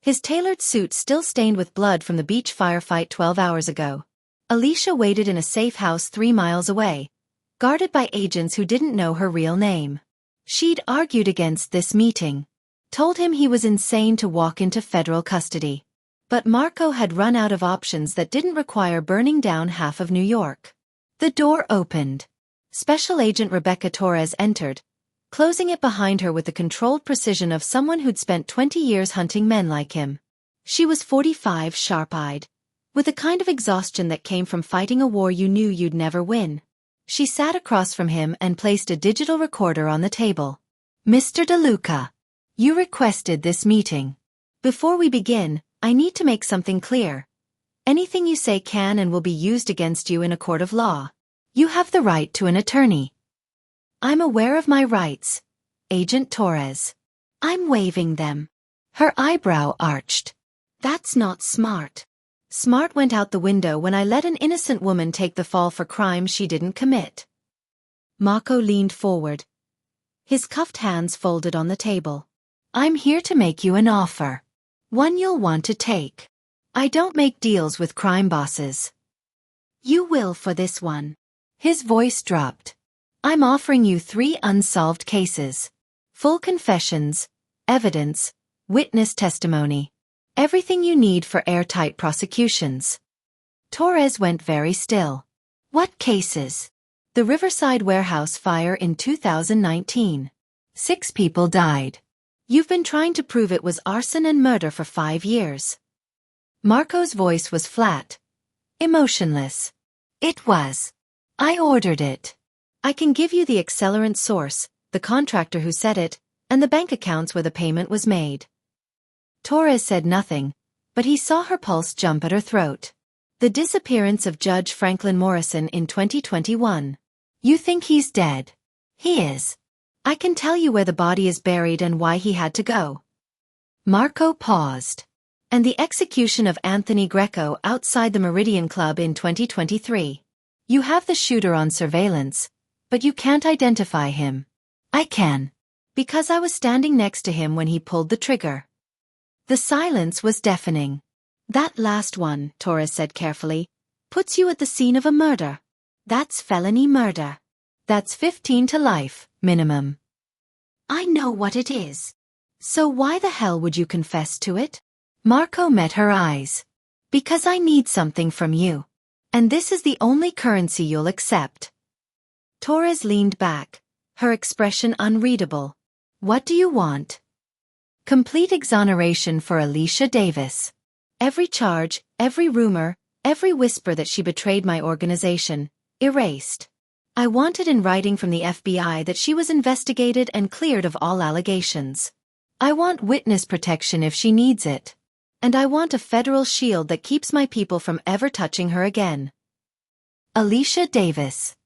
his tailored suit still stained with blood from the beach firefight 12 hours ago. Alicia waited in a safe house 3 miles away, guarded by agents who didn't know her real name. She'd argued against this meeting, told him he was insane to walk into federal custody. But Marco had run out of options that didn't require burning down half of New York. The door opened. Special Agent Rebecca Torres entered, closing it behind her with the controlled precision of someone who'd spent 20 years hunting men like him. She was 45, sharp-eyed, with the kind of exhaustion that came from fighting a war you knew you'd never win. She sat across from him and placed a digital recorder on the table. "Mr. Deluca, you requested this meeting. Before we begin, I need to make something clear. Anything you say can and will be used against you in a court of law. You have the right to an attorney." "I'm aware of my rights, Agent Torres." "I'm waiving them." Her eyebrow arched. "That's not smart." "Smart went out the window when I let an innocent woman take the fall for crimes she didn't commit." Marco leaned forward, his cuffed hands folded on the table. "I'm here to make you an offer. One you'll want to take. I don't make deals with crime bosses." "You will for this one." His voice dropped. "I'm offering you 3 unsolved cases. Full confessions, evidence, witness testimony. Everything you need for airtight prosecutions." Torres went very still. "What cases?" "The Riverside warehouse fire in 2019. 6 people died. You've been trying to prove it was arson and murder for 5 years." Marco's voice was flat, emotionless. "It was. I ordered it. I can give you the accelerant source, the contractor who set it, and the bank accounts where the payment was made." Torres said nothing, but he saw her pulse jump at her throat. "The disappearance of Judge Franklin Morrison in 2021. You think he's dead? He is. I can tell you where the body is buried and why he had to go." Marco paused. "And the execution of Anthony Greco outside the Meridian Club in 2023. You have the shooter on surveillance, but you can't identify him." "I can. Because I was standing next to him when he pulled the trigger." The silence was deafening. "That last one," Torres said carefully, "puts you at the scene of a murder. That's felony murder. That's 15 to life, minimum." "I know what it is. So why the hell would you confess to it?" Marco met her eyes. "Because I need something from you. And this is the only currency you'll accept." Torres leaned back, her expression unreadable. "What do you want?" "Complete exoneration for Alicia Davis. Every charge, every rumor, every whisper that she betrayed my organization, erased. I wanted in writing from the FBI that she was investigated and cleared of all allegations. I want witness protection if she needs it. And I want a federal shield that keeps my people from ever touching her again." Alicia Davis.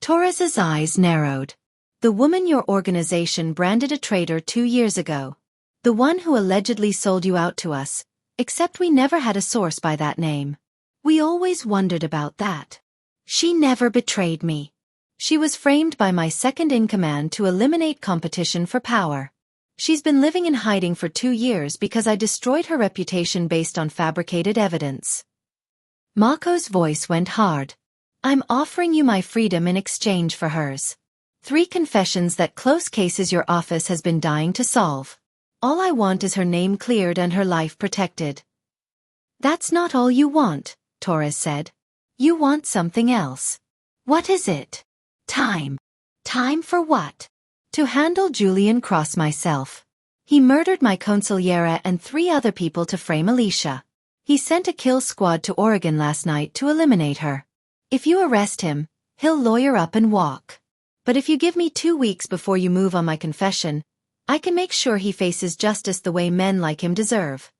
Torres's eyes narrowed. "The woman your organization branded a traitor 2 years ago. The one who allegedly sold you out to us, Except we never had a source by that name. We always wondered about that. She never betrayed me. She was framed by my second-in-command to eliminate competition for power. She's been living in hiding for 2 years because I destroyed her reputation based on fabricated evidence. Marco's voice went hard. I'm offering you my freedom in exchange for hers. 3 confessions that close cases your office has been dying to solve. All I want is her name cleared and her life protected. That's not all you want, Torres said. You want something else. What is it? Time. Time for what? To handle Julian Cross myself. He murdered my consigliera and 3 other people to frame Alicia. He sent a kill squad to Oregon last night to eliminate her. If you arrest him, he'll lawyer up and walk. But if you give me 2 weeks before you move on my confession, I can make sure he faces justice the way men like him deserve.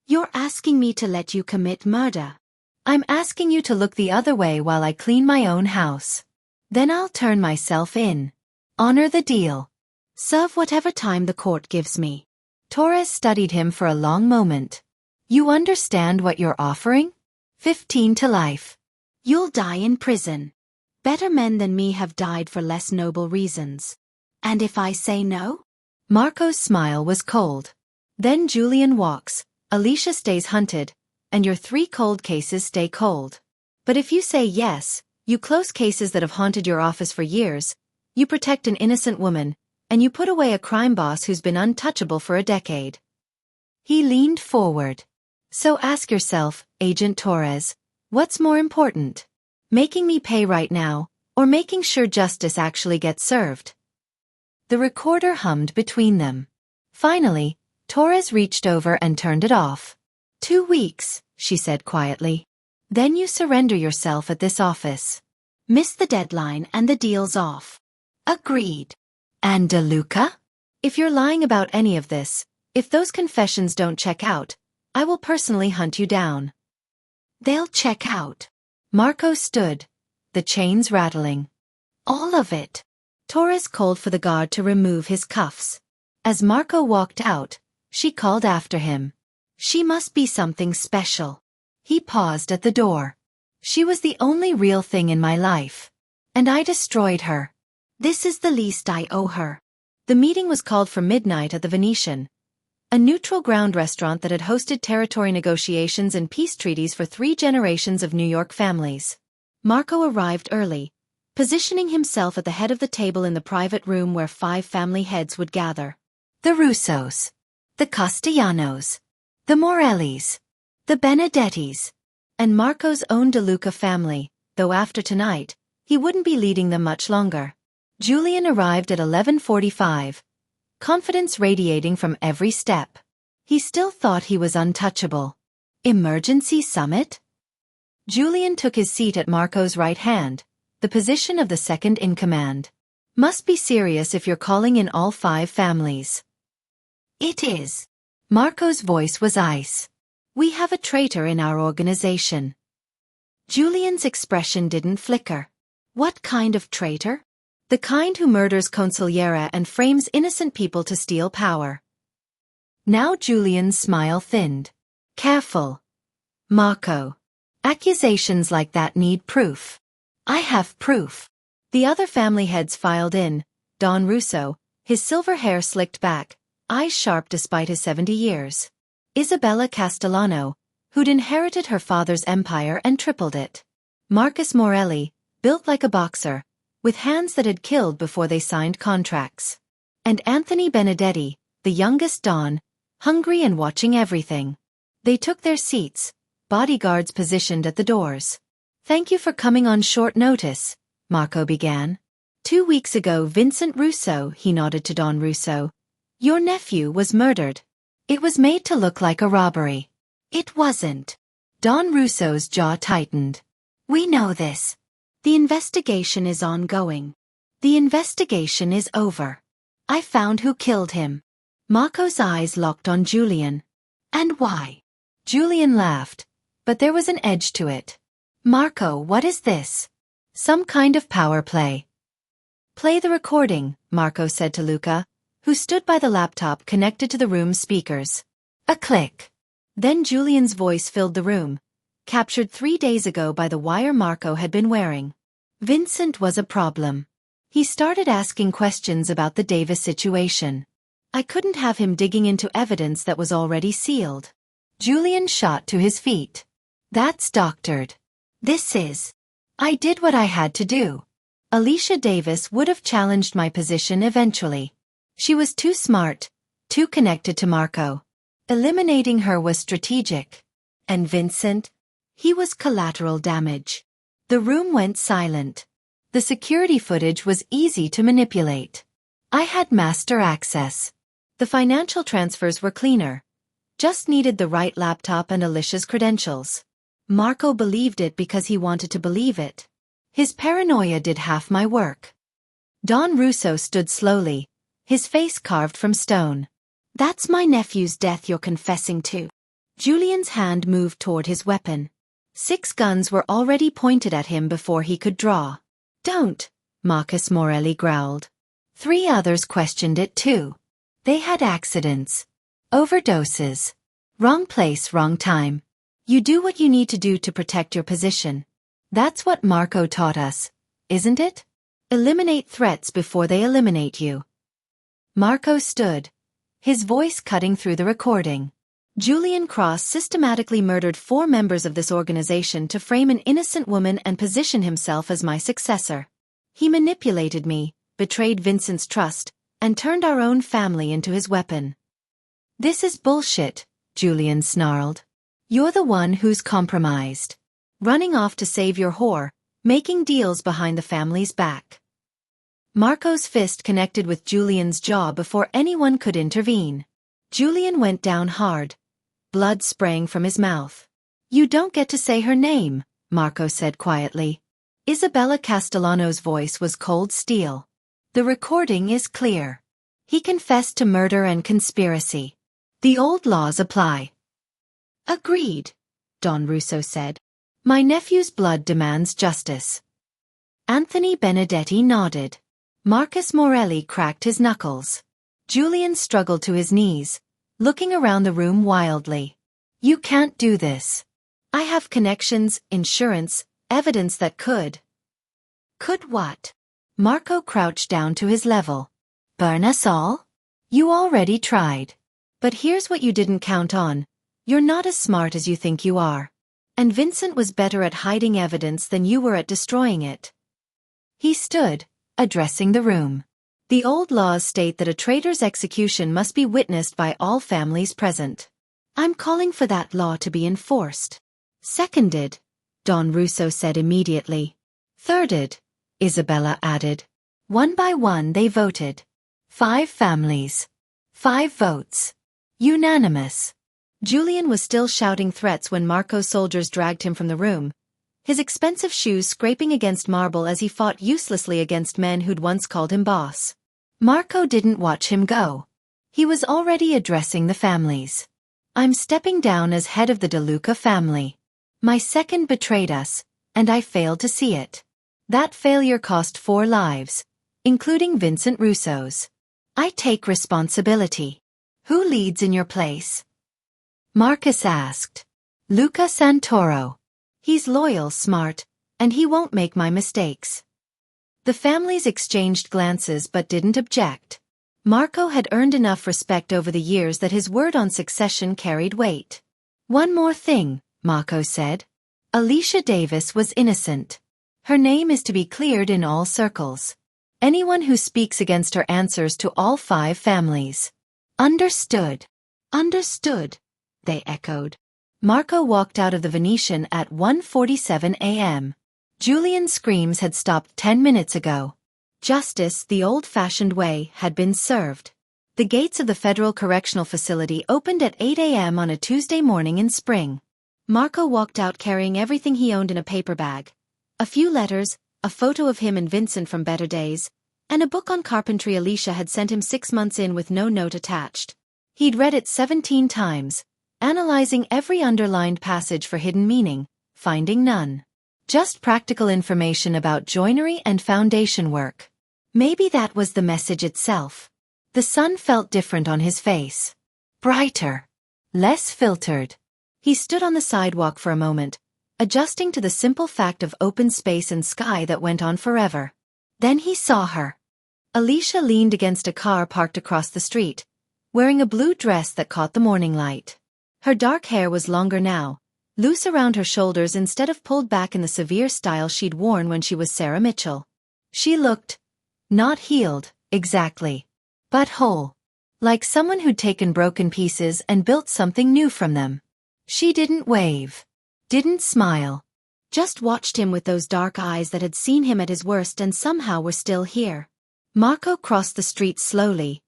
You're asking me to let you commit murder. I'm asking you to look the other way while I clean my own house. Then I'll turn myself in. Honor the deal. Serve whatever time the court gives me. Torres studied him for a long moment. You understand what you're offering? 15 to life. You'll die in prison. Better men than me have died for less noble reasons. And if I say no? Marco's smile was cold. Then Julian walks, Alicia stays hunted, and your 3 cold cases stay cold. But if you say yes, you close cases that have haunted your office for years, you protect an innocent woman, and you put away a crime boss who's been untouchable for a decade. He leaned forward. So ask yourself, Agent Torres, what's more important? Making me pay right now, or making sure justice actually gets served? The recorder hummed between them. Finally, Torres reached over and turned it off. 2 weeks, she said quietly. Then you surrender yourself at this office. Miss the deadline and the deal's off. Agreed. And Deluca? If you're lying about any of this, if those confessions don't check out, I will personally hunt you down. They'll check out. Marco stood, the chains rattling. All of it. Torres called for the guard to remove his cuffs. As Marco walked out, she called after him. She must be something special. He paused at the door. She was the only real thing in my life. And I destroyed her. This is the least I owe her. The meeting was called for midnight at the Venetian, a neutral ground restaurant that had hosted territory negotiations and peace treaties for 3 generations of New York families. Marco arrived early, positioning himself at the head of the table in the private room where 5 family heads would gather. The Russos, the Castellanos, the Morellis, the Benedettis, and Marco's own Deluca family, though after tonight, he wouldn't be leading them much longer. Julian arrived at 11:45, confidence radiating from every step. He still thought he was untouchable. Emergency summit? Julian took his seat at Marco's right hand, the position of the second-in-command. Must be serious if you're calling in all 5 families. It is. Marco's voice was ice. We have a traitor in our organization. Julian's expression didn't flicker. What kind of traitor? The kind who murders consigliera and frames innocent people to steal power. Now Julian's smile thinned. Careful, Marco. Accusations like that need proof. I have proof. The other family heads filed in. Don Russo, his silver hair slicked back, eyes sharp despite his 70 years. Isabella Castellano, who'd inherited her father's empire and tripled it. Marcus Morelli, built like a boxer, with hands that had killed before they signed contracts. And Anthony Benedetti, the youngest Don, hungry and watching everything. They took their seats, bodyguards positioned at the doors. Thank you for coming on short notice, Marco began. 2 weeks ago Vincent Russo, he nodded to Don Russo. Your nephew was murdered. It was made to look like a robbery. It wasn't. Don Russo's jaw tightened. We know this. The investigation is ongoing. The investigation is over. I found who killed him. Marco's eyes locked on Julian. And why? Julian laughed, but there was an edge to it. Marco, what is this? Some kind of power play. Play the recording, Marco said to Luca, who stood by the laptop connected to the room's speakers. A click. Then Julian's voice filled the room, captured 3 days ago by the wire Marco had been wearing. Vincent was a problem. He started asking questions about the Davis situation. I couldn't have him digging into evidence that was already sealed. Julian shot to his feet. That's doctored. This is. I did what I had to do. Alicia Davis would have challenged my position eventually. She was too smart, too connected to Marco. Eliminating her was strategic. And Vincent? He was collateral damage. The room went silent. The security footage was easy to manipulate. I had master access. The financial transfers were cleaner. Just needed the right laptop and Alicia's credentials. Marco believed it because he wanted to believe it. His paranoia did half my work. Don Russo stood slowly, his face carved from stone. That's my nephew's death you're confessing to. Julian's hand moved toward his weapon. 6 guns were already pointed at him before he could draw. Don't, Marcus Morelli growled. 3 others questioned it too. They had accidents. Overdoses. Wrong place, wrong time. You do what you need to do to protect your position. That's what Marco taught us, isn't it? Eliminate threats before they eliminate you. Marco stood, his voice cutting through the recording. Julian Cross systematically murdered 4 members of this organization to frame an innocent woman and position himself as my successor. He manipulated me, betrayed Vincent's trust, and turned our own family into his weapon. This is bullshit, Julian snarled. You're the one who's compromised. Running off to save your whore, making deals behind the family's back. Marco's fist connected with Julian's jaw before anyone could intervene. Julian went down hard, blood spraying from his mouth. You don't get to say her name, Marco said quietly. Isabella Castellano's voice was cold steel. The recording is clear. He confessed to murder and conspiracy. The old laws apply. Agreed, Don Russo said. My nephew's blood demands justice. Anthony Benedetti nodded. Marcus Morelli cracked his knuckles. Julian struggled to his knees, looking around the room wildly. You can't do this. I have connections, insurance, evidence that could. Could what? Marco crouched down to his level. Burn us all? You already tried. But here's what you didn't count on. You're not as smart as you think you are. And Vincent was better at hiding evidence than you were at destroying it. He stood, addressing the room. The old laws state that a traitor's execution must be witnessed by all families present. I'm calling for that law to be enforced. Seconded, Don Russo said immediately. Thirded, Isabella added. One by one they voted. 5 families. 5 votes. Unanimous. Julian was still shouting threats when Marco's soldiers dragged him from the room, his expensive shoes scraping against marble as he fought uselessly against men who'd once called him boss. Marco didn't watch him go. He was already addressing the families. I'm stepping down as head of the Deluca family. My second betrayed us, and I failed to see it. That failure cost 4 lives, including Vincent Russo's. I take responsibility. Who leads in your place? Marcus asked. Luca Santoro. He's loyal, smart, and he won't make my mistakes. The families exchanged glances but didn't object. Marco had earned enough respect over the years that his word on succession carried weight. One more thing, Marco said. Alicia Davis was innocent. Her name is to be cleared in all circles. Anyone who speaks against her answers to all 5 families. Understood. Understood, they echoed. Marco walked out of the Venetian at 1:47 a.m. Julian's screams had stopped 10 minutes ago. Justice, the old-fashioned way, had been served. The gates of the Federal Correctional Facility opened at 8 a.m. on a Tuesday morning in spring. Marco walked out carrying everything he owned in a paper bag. A few letters, a photo of him and Vincent from better days, and a book on carpentry Alicia had sent him 6 months in with no note attached. He'd read it 17 times, analyzing every underlined passage for hidden meaning, finding none. Just practical information about joinery and foundation work. Maybe that was the message itself. The sun felt different on his face. Brighter. Less filtered. He stood on the sidewalk for a moment, adjusting to the simple fact of open space and sky that went on forever. Then he saw her. Alicia leaned against a car parked across the street, wearing a blue dress that caught the morning light. Her dark hair was longer now, loose around her shoulders instead of pulled back in the severe style she'd worn when she was Sarah Mitchell. She looked not healed, exactly, but whole. Like someone who'd taken broken pieces and built something new from them. She didn't wave. Didn't smile. Just watched him with those dark eyes that had seen him at his worst and somehow were still here. Marco crossed the street slowly,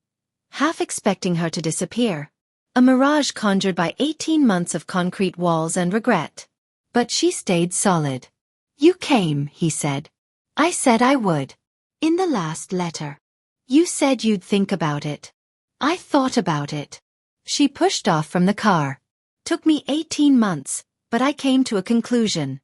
half expecting her to disappear. A mirage conjured by 18 months of concrete walls and regret. But she stayed solid. "You came," he said. "I said I would. In the last letter. You said you'd think about it. I thought about it." She pushed off from the car. "Took me 18 months, but I came to a conclusion."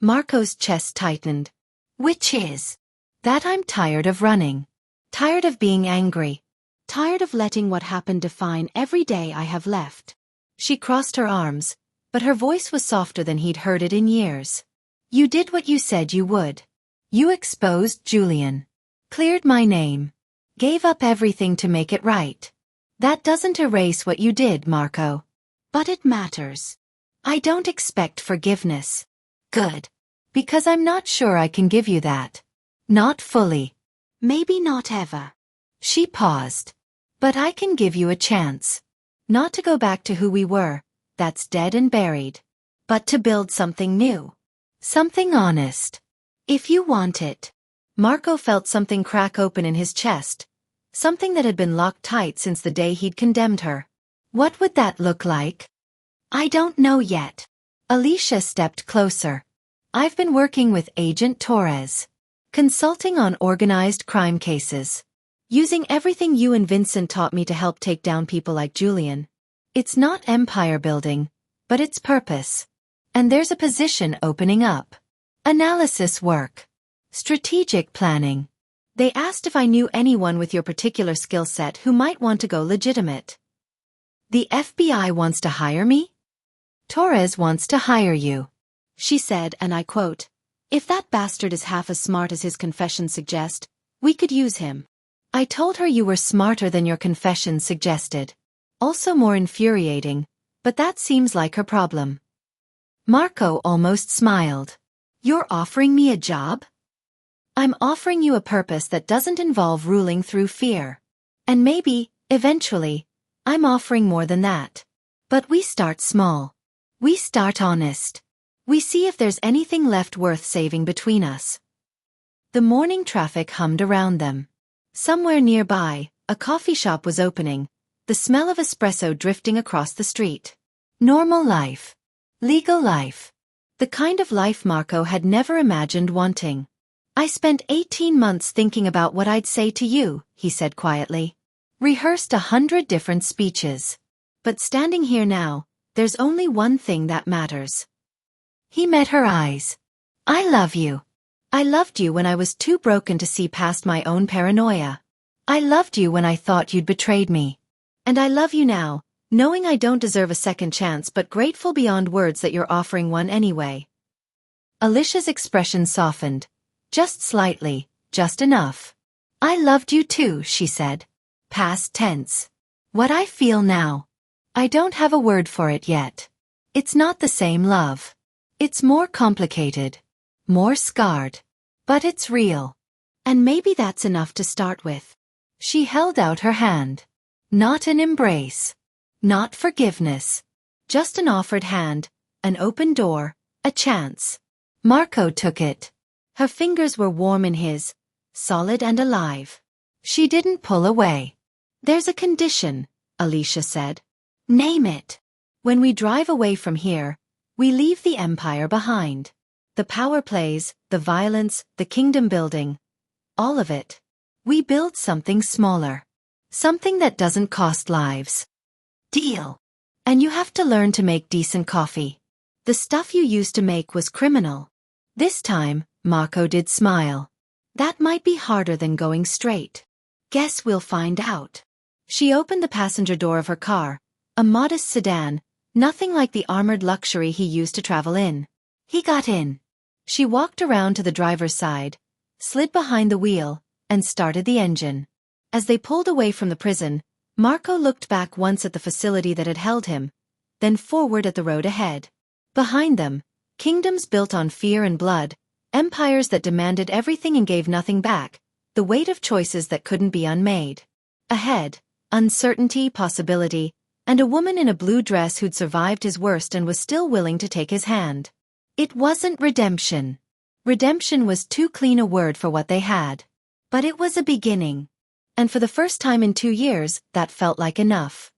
Marco's chest tightened. "Which is?" "That I'm tired of running. Tired of being angry. Tired of letting what happened define every day I have left." She crossed her arms, but her voice was softer than he'd heard it in years. "You did what you said you would. You exposed Julian. Cleared my name. Gave up everything to make it right. That doesn't erase what you did, Marco. But it matters. I don't expect forgiveness." "Good. Because I'm not sure I can give you that. Not fully. Maybe not ever." She paused. "But I can give you a chance. Not to go back to who we were, that's dead and buried. But to build something new. Something honest. If you want it." Marco felt something crack open in his chest. Something that had been locked tight since the day he'd condemned her. "What would that look like?" "I don't know yet." Alicia stepped closer. "I've been working with Agent Torres. Consulting on organized crime cases. Using everything you and Vincent taught me to help take down people like Julian. It's not empire building, but it's purpose. And there's a position opening up. Analysis work. Strategic planning. They asked if I knew anyone with your particular skill set who might want to go legitimate." "The FBI wants to hire me?" "Torres wants to hire you," she said, and I quote, "If that bastard is half as smart as his confessions suggest, we could use him." I told her you were smarter than your confessions suggested. Also more infuriating, but that seems like her problem. Marco almost smiled. "You're offering me a job?" "I'm offering you a purpose that doesn't involve ruling through fear. And maybe, eventually, I'm offering more than that. But we start small. We start honest. We see if there's anything left worth saving between us." The morning traffic hummed around them. Somewhere nearby, a coffee shop was opening, the smell of espresso drifting across the street. Normal life. Legal life. The kind of life Marco had never imagined wanting. "I spent 18 months thinking about what I'd say to you," he said quietly. "Rehearsed 100 different speeches. But standing here now, there's only one thing that matters." He met her eyes. "I love you. I loved you when I was too broken to see past my own paranoia. I loved you when I thought you'd betrayed me. And I love you now, knowing I don't deserve a second chance but grateful beyond words that you're offering one anyway." Alicia's expression softened. Just slightly, just enough. "I loved you too," she said. Past tense. "What I feel now. I don't have a word for it yet. It's not the same love. It's more complicated. More scarred. But it's real. And maybe that's enough to start with." She held out her hand. Not an embrace. Not forgiveness. Just an offered hand, an open door, a chance. Marco took it. Her fingers were warm in his, solid and alive. She didn't pull away. "There's a condition," Alicia said. "Name it." "When we drive away from here, we leave the empire behind. The power plays, the violence, the kingdom building. All of it. We build something smaller. Something that doesn't cost lives." "Deal. And you have to learn to make decent coffee. The stuff you used to make was criminal." This time, Marco did smile. "That might be harder than going straight. Guess we'll find out." She opened the passenger door of her car, a modest sedan, Nothing like the armored luxury he used to travel in. He got in. She walked around to the driver's side, slid behind the wheel, and started the engine. As they pulled away from the prison, Marco looked back once at the facility that had held him, then forward at the road ahead. Behind them, kingdoms built on fear and blood, empires that demanded everything and gave nothing back, the weight of choices that couldn't be unmade. Ahead, uncertainty, possibility, and a woman in a blue dress who'd survived his worst and was still willing to take his hand. It wasn't redemption. Redemption was too clean a word for what they had. But it was a beginning. And for the first time in 2 years, that felt like enough.